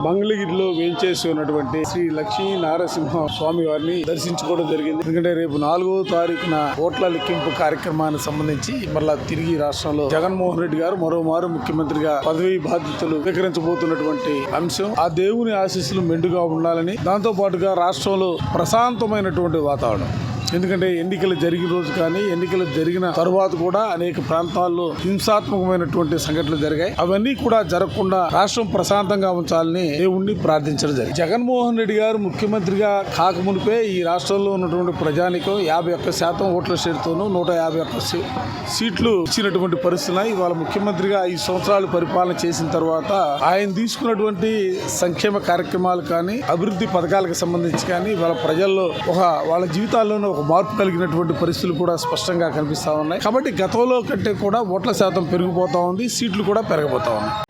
మంగళగిరిలో వేంచేసి ఉన్నటువంటి శ్రీ లక్ష్మీ నారసింహ స్వామి వారిని దర్శించుకోవడం జరిగింది. ఎందుకంటే రేపు 4వ తారీఖున ఓట్ల లెక్కింపు కార్యక్రమానికి సంబంధించి మళ్ళా తిరిగి రాష్ట్రంలో జగన్మోహన్ రెడ్డి గారు మరోమారు ముఖ్యమంత్రిగా పదవి బాధ్యతలు స్వీకరించబోతున్నటువంటి అంశం. ఆ దేవుని ఆశీస్సులు మెండుగా ఉండాలని, దాంతో పాటుగా రాష్ట్రంలో ప్రశాంతమైనటువంటి వాతావరణం. ఎందుకంటే ఎన్నికలు జరిగిన రోజు కానీ ఎన్నికలు జరిగిన తరువాత కూడా అనేక ప్రాంతాల్లో హింసాత్మకమైనటువంటి సంఘటనలు జరిగాయి. అవన్నీ కూడా జరగకుండా రాష్ట్రం ప్రశాంతంగా ఉంచాలని దేవుణ్ణి ప్రార్థించడం జరిగింది. జగన్మోహన్ రెడ్డి గారు ముఖ్యమంత్రిగా కాకమునిపే ఈ రాష్ట్రంలో ఉన్నటువంటి ప్రజానికం 51% ఓట్ల షేర్తోనూ 151 సీట్లు ఇచ్చినటువంటి పరిస్థితులు. ఇవాళ ముఖ్యమంత్రిగా 5 సంవత్సరాలు పరిపాలన చేసిన తర్వాత ఆయన తీసుకున్నటువంటి సంక్షేమ కార్యక్రమాలు కానీ అభివృద్ధి పథకాలకు సంబంధించి కానీ వాళ్ళ ప్రజల్లో వాళ్ళ జీవితాల్లోనే ఒక మార్పు కలిగినటువంటి పరిస్థితులు కూడా స్పష్టంగా కనిపిస్తా ఉన్నాయి. కాబట్టి గతంలో కంటే కూడా ఓట్ల శాతం పెరిగిపోతా ఉంది, సీట్లు కూడా పెరగబోతా ఉన్నాయి.